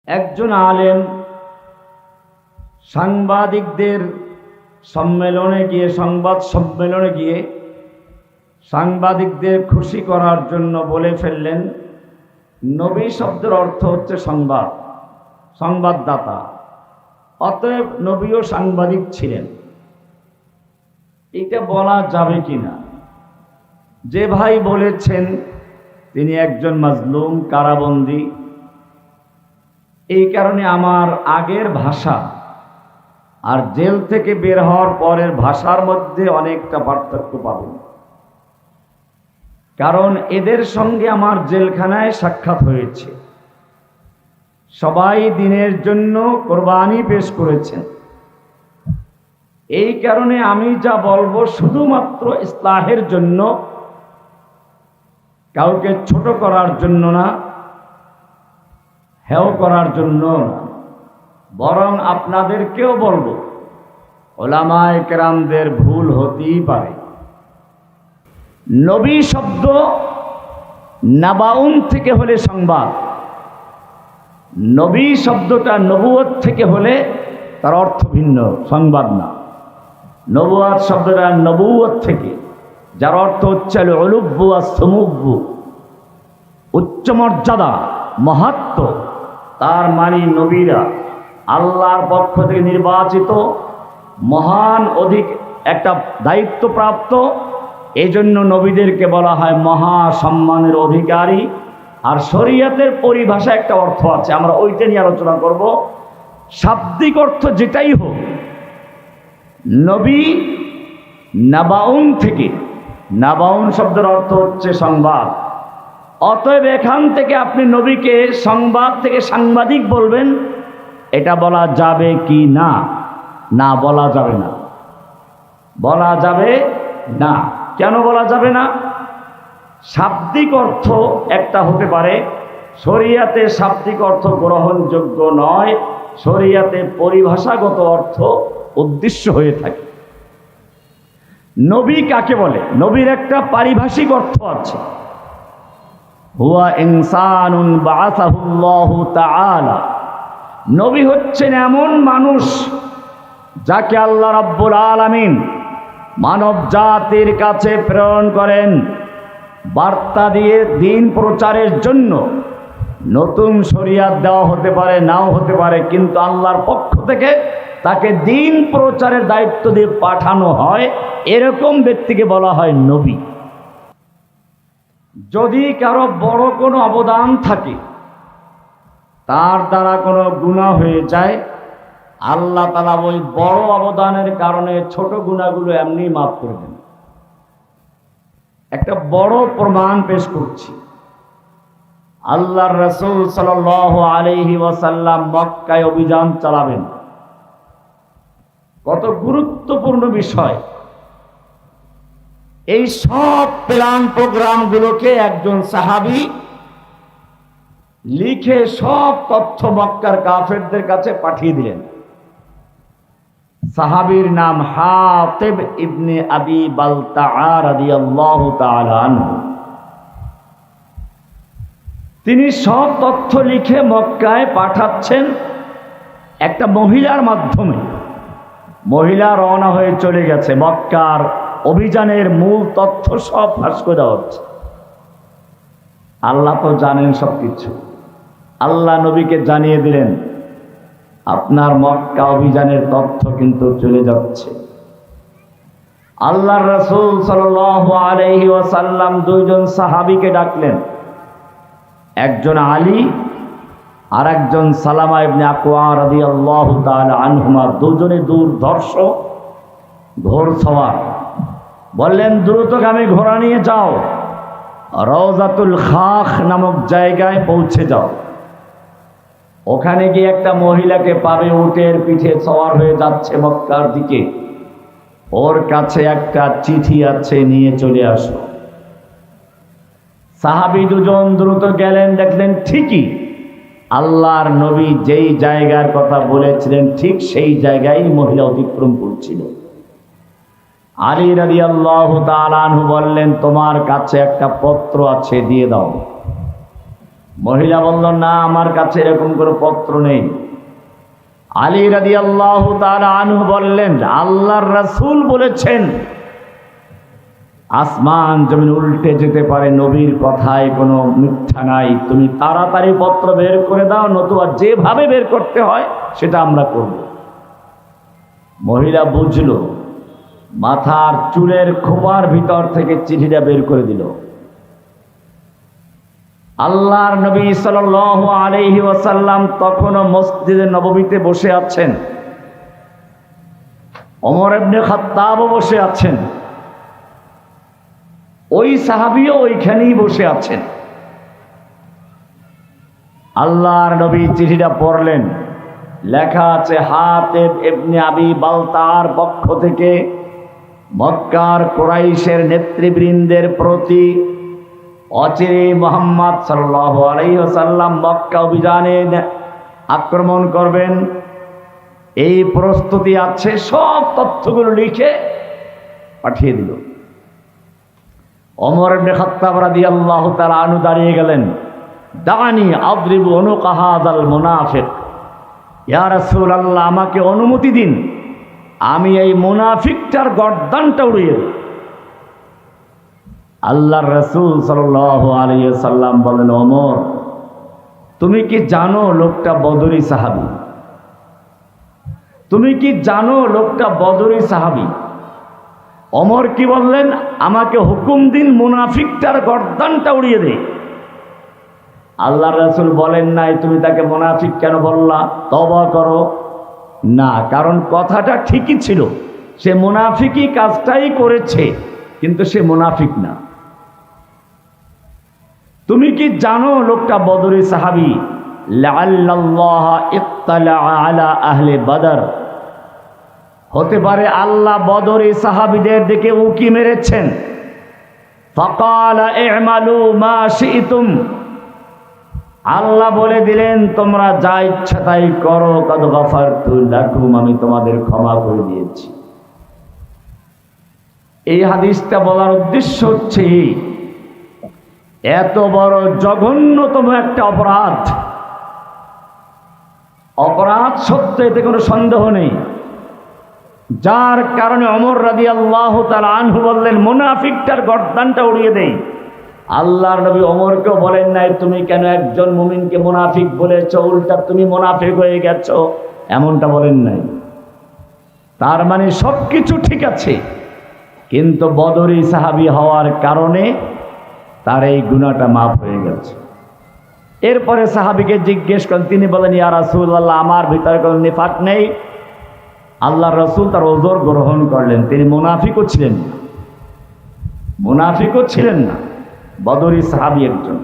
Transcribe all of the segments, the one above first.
একজন আলেম সাংবাদিকদের সম্মেলনে গিয়ে সংবাদ সম্মেলনে গিয়ে সাংবাদিকদের খুশি করার জন্য বলে ফেললেন, নবী শব্দের অর্থ হচ্ছে সংবাদ, সংবাদদাতা। অতএব নবীও সাংবাদিক ছিলেন। এটা বলা যাবে কিনা? যে ভাই বলেছেন তিনি একজন মাজলুম, কারাবন্দী। এই কারণে আমার আগের ভাষা আর জেল থেকে বের হওয়ার পরের ভাষার মধ্যে অনেকটা পার্থক্য পাবেন। কারণ এদের সঙ্গে আমার জেলখানায় সাক্ষাৎ হয়েছে। সবাই দ্বীনের জন্য কোরবানি পেশ করেছেন। এই কারণে আমি যা বলবো শুধুমাত্র ইসলাহের জন্য, কাউকে ছোট করার জন্য না, হেয় করার জন্য না, বরং আপনাদেরকেও বলবো ওলামায়ে কেরামদের ভুল হতেই পারে। নবী শব্দ নাবাউন থেকে হলে সংবাদ, নবী শব্দটা নবুয়ত থেকে হলে তার অর্থ ভিন্ন, সংবাদ না। নবুয়ত শব্দটা নবুয়ত থেকে, যার অর্থ হচ্ছে উলুব্বু আর সুমুব্বু, উচ্চ মর্যাদা, মাহাত্ম্য। তার মানে নবীরা আল্লাহর পক্ষ থেকে নির্বাচিত মহান অধিক একটা দায়িত্বপ্রাপ্ত। এই জন্য নবীদেরকে বলা হয় মহা সম্মানের অধিকারী। আর শরীয়তের পরিভাষা একটা অর্থ আছে, আমরা ওইটা নিয়ে আলোচনা করব। শাব্দিক অর্থ যেটাই হোক, নবী নাবাউন থেকে, নাবাউন শব্দের অর্থ হচ্ছে সংবাদ। অতএব এখান থেকে আপনি নবীকে সংবাদ থেকে সাংবাদিক বলবেন, এটা বলা যাবে কি না? না, বলা যাবে না, বলা যাবে না। কেন বলা যাবে না? শাব্দিক অর্থ একটা হতে পারে, শরিয়াতে শাব্দিক অর্থ গ্রহণযোগ্য নয়, শরিয়াতে পরিভাষাগত অর্থ উদ্দেশ্য হয়ে থাকে। নবী কাকে বলে? নবীর একটা পারিভাষিক অর্থ আছে, হুয়া ইনসানুন বাআসাহুল্লাহু তাআলা। নবী হচ্ছেন এমন মানুষ যাকে আল্লাহ রাব্বুল আলামিন মানব জাতির কাছে প্রেরণ করেন বার্তা দিয়ে, দিন প্রচারের জন্য। নতুন শরিয়াত দেওয়া হতে পারে, নাও হতে পারে, কিন্তু আল্লাহর পক্ষ থেকে তাকে দিন প্রচারের দায়িত্ব দিয়ে পাঠানো হয়। এরকম ব্যক্তিকে বলা হয় নবী। যদি কারো বড় কোনো অবদান থাকে, তার দ্বারা কোনো গুনাহ হয়ে যায়, আল্লাহ তাআলা ওই বড় অবদানের কারণে ছোট গুনাহগুলো এমনি মাফ করে দেন। একটা বড় প্রমাণ পেশ করছি। আল্লাহর রাসূল সাল্লাল্লাহু আলাইহি ওয়াসাল্লাম মক্কায় অভিযান চালাবেন। কত গুরুত্বপূর্ণ বিষয়। এই সব প্ল্যান প্রোগ্রামগুলোকে একজন সাহাবী লিখে সব তথ্য মক্কার কাফেরদের কাছে পাঠিয়ে দিলেন। সাহাবীর নাম হাতিব ইবনে আবি বালতাআ রাদিয়াল্লাহু তাআলা আনহু। তিনি সব তথ্য লিখে মক্কায় পাঠাচ্ছেন একটা মহিলার মাধ্যমে। মহিলা রওনা হয়ে চলে গেছে, মক্কার অভিযানের মূল তথ্য সব ফাঁস করে দেওয়া হচ্ছে। আল্লাহ তো জানেন সবকিছু। আল্লাহ নবীকে জানিয়ে দিলেন, আপনার মক্কা অভিযানের তথ্য কিন্তু চলে যাচ্ছে। আল্লাহর রাসূল সাল্লাল্লাহু আলাইহি ওয়াসাল্লাম দুইজন সাহাবীকে ডাকলেন, একজন আলী আর একজন সালামা ইবনে আকওয়া রাদিয়াল্লাহু তাআলা আনহুমা। দুজনে দুর্ধর্ষ ঘোড়সওয়ার। বললেন, দ্রুতগামী ঘোড়া নিয়ে যাও, রওজাতুল খাখ নামক জায়গায় পৌঁছে যাও। ওখানে গিয়ে একটা মহিলাকে পাবে, উটের পিঠে সওয়ার হয়ে যাচ্ছে মক্কার দিকে। ওর কাছে একটা চিঠি আছে, নিয়ে চলে আসো। সাহাবী দুজন দ্রুত গেলেন, দেখলেন ঠিকই আল্লাহর নবী যেই জায়গার কথা বলেছিলেন ঠিক সেই জায়গায় মহিলা অতিক্রম করছিল। আলী রাদিয়াল্লাহু তাআলা আনহু বললেন, তোমার কাছে একটা পত্র আছে, দিয়ে দাও। মহিলা বলল, না, আমার কাছে এরকম কোনো পত্র নেই। আলী রাদিয়াল্লাহু তাআলা আনহু বললেন, আল্লাহর রাসূল বলেছেন আসমান জমিন উল্টে যেতে পারে, নবীর কথায় কোনো মিথ্যা নাই, তুমি তাড়াতাড়ি পত্র বের করে দাও, নতুবা যেভাবে বের করতে হয় সেটা আমরা করব। মহিলা বুঝল, মাথার চুলের খোপার ভিতর থেকে চিঠিটা বের করে দিল। আল্লাহর নবী সাল্লাল্লাহু আলাইহি ওয়াসাল্লাম তখনও মসজিদে নববীতে বসে আছেন, ওমর ইবনে খাত্তাবও বসে আছেন, ওই সাহাবীও ওইখানেই বসে আছেন। আল্লাহর নবী চিঠিটা পড়লেন, লেখা আছে হাতিব ইবনে আবি বালতার পক্ষ থেকে মক্কার কুরাইশের নেতৃবৃন্দের প্রতি, অচিরে মুহাম্মদ সাল্লাল্লাহু আলাইহি ওয়াসাল্লাম মক্কা অভিযানে আক্রমণ করবেন, এই প্রস্তুতি আছে, সব তথ্যগুলো লিখে পাঠিয়ে দিল। ওমর ইবনে খাত্তাব রাদিয়াল্লাহু তাআলা আনহু দাঁড়িয়ে গেলেন, দানি আদরিবু উনুকা হাযাল মুনাফিক, ইয়া রাসূলুল্লাহ, আমাকে অনুমতি দিন, আমি এই মুনাফিকটার গর্দানটা উড়িয়ে দেব। আল্লাহর রাসূল সাল্লাল্লাহু আলাইহি ওয়াসাল্লাম বলেন, ওমর, তুমি কি জানো লোকটা বদরি সাহাবী? তুমি কি জানো লোকটা বদরি সাহাবী? ওমর কি বললেন, আমাকে হুকুম দিন, মুনাফিকটার গর্দানটা উড়িয়ে দে। আল্লাহর রাসূল বলেন নাই তুমি তাকে মুনাফিক কেন বললা, তওবা করো। না, কারণ কথাটা ঠিকই ছিল, সে মুনাফিকই কাজটাই করেছে, কিন্তু সে মুনাফিক না। তুমি কি জানো লোকটা বদরি সাহাবী? লাআল্লাল্লাহ ইত্তালা আলা আহলে বদর, হতে পারে আল্লাহ বদরি সাহাবীদের দিকে উকি মেরেছেন। ফাকালা ই'মালু মা শি'তুম, আল্লাহ বলে দিলেন তোমরা যা ইচ্ছা তাই করো, কদ গফারতু লাকুম, আমি তোমাদের ক্ষমা করে দিয়েছি। এই হাদিসটা বলার উদ্দেশ্য হচ্ছে, এত বড় জঘন্যতম একটা অপরাধ সত্য, এতে কোনো সন্দেহ নেই, যার কারণে ওমর রাদিয়াল্লাহু তাআলা আনহু বললেন মুনাফিকটার গর্দানটা উড়িয়ে দেই। আল্লাহর নবী ওমরকেও বলেন নাই তুমি কেন একজন মুমিনকে মুনাফিক বলেছো, উল্টা তুমি মুনাফিক হয়ে গেছো, এমনটা বলেন নাই। তার মানে সবকিছু ঠিক আছে, কিন্তু বদরি সাহাবী হওয়ার কারণে তার এই গুনাহটা মাফ হয়ে গেছে। এরপরে সাহাবীকে জিজ্ঞেস করেন, তিনি বলেন, ইয়া রাসূলুল্লাহ, আমার ভিতরে কোনো নিফাক নেই। আল্লাহর রাসূল তার ওযর গ্রহণ করলেন, তিনি মুনাফিকও ছিলেন না, বদরি সাহাবী একজন।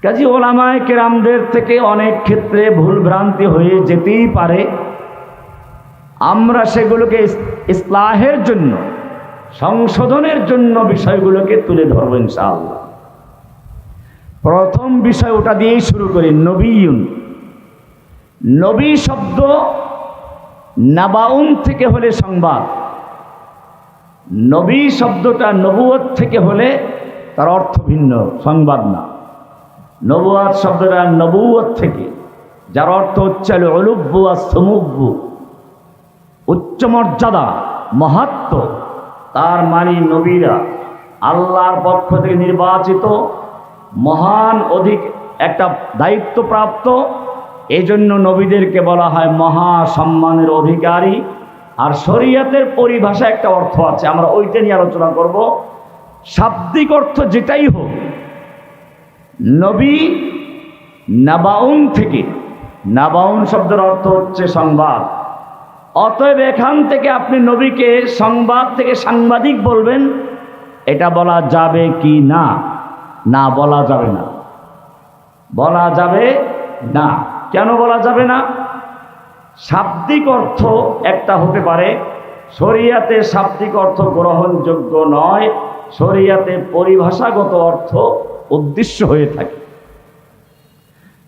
কাজী ওলামায়ে কেরামদের থেকে অনেক ক্ষেত্রে ভুল ভ্রান্তি হয়ে যেতেই পারে, আমরা সেগুলোকে ইসলাহের জন্য, সংশোধনের জন্য বিষয়গুলোকে তুলে ধরব ইনশাআল্লাহ। প্রথম বিষয় ওটা দিয়েই শুরু করি, নবীয়ুন। নবী শব্দ নাবাউন থেকে হলে সংবাদ, নবী শব্দটা নবুয়ত থেকে হলে তার অর্থ ভিন্ন, সংবাদ না। নবুয়ত শব্দটা নবুয়ত থেকে, যার অর্থ হচ্ছে উলুব্বু ওয়া সুমুব্বু, উচ্চ মর্যাদা, মাহাত্ম্য। তার মানে নবীরা আল্লাহর পক্ষ থেকে নির্বাচিত, মহান অধিক একটা দায়িত্বপ্রাপ্ত, এজন্য নবীদেরকে বলা হয় মহা সম্মানের অধিকারী। আর শরীয়তের পরিভাষা একটা অর্থ আছে, আমরা ওইটা নিয়ে আলোচনা করব। শাব্দিক অর্থ যেটাই হোক, নবী নাবাউন থেকে, নাবাউন শব্দের অর্থ হচ্ছে সংবাদ। অতএব এখান থেকে আপনি নবীকে সংবাদ থেকে সাংবাদিক বলবেন, এটা বলা যাবে কি না? না, বলা যাবে না। বলা যাবে না। কেন বলা যাবে না? শাব্দিক অর্থ একটা হতে পারে, শরীয়তে শাব্দিক অর্থ গ্রহণযোগ্য নয়, শরীয়তে পরিভাষাগত অর্থ উদ্দেশ্য হয়ে থাকে।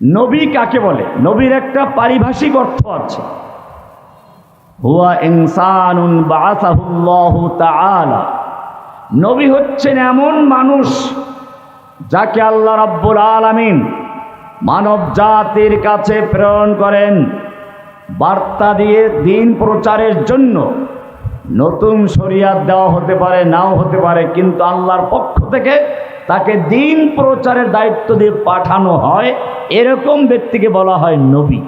নবী কাকে বলে? নবীর একটা পারিভাষিক অর্থ আছে, হুয়া ইনসানুন বাআসাহুল্লাহু তাআলা। নবী হচ্ছেন এমন মানুষ যাকে আল্লাহ রাব্বুল আলামিন মানব জাতির কাছে প্রেরণ করেন বার্তা দিয়ে দিন প্রচারের জন্য। নতুন শরিয়াত দেওয়া হতে পারে, নাও হতে পারে, কিন্তু আল্লাহর পক্ষ থেকে তাকে দিন প্রচারের দায়িত্ব দিয়ে পাঠানো হয়, এরকম ব্যক্তিকে বলা হয় নবী।